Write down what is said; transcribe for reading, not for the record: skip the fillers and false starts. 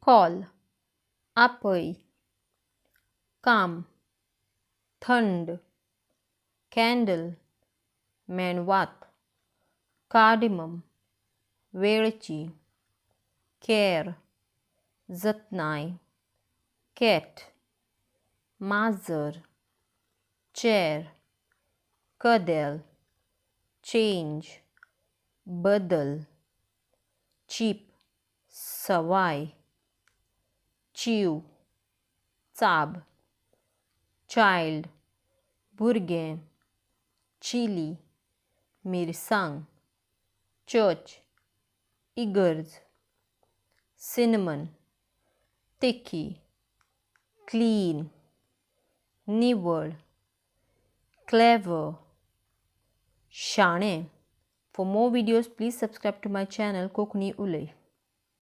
Call आपय, काम, थंड, candle, मेणवात, cardamom, वेळची, केर, जतनाय, कॅट, माजर, चेअर, कदेल, चेंज, बदल, चीप, सवाय, चीव, चाब, चाइल्ड, भुरगें, चिली, मिरसांग, चर्च, इगर्ज, सिनेमन, तिखी, क्लीन, निवळ, क्लेवर, शाणे. For more videos, please subscribe to my channel Konkani उलय.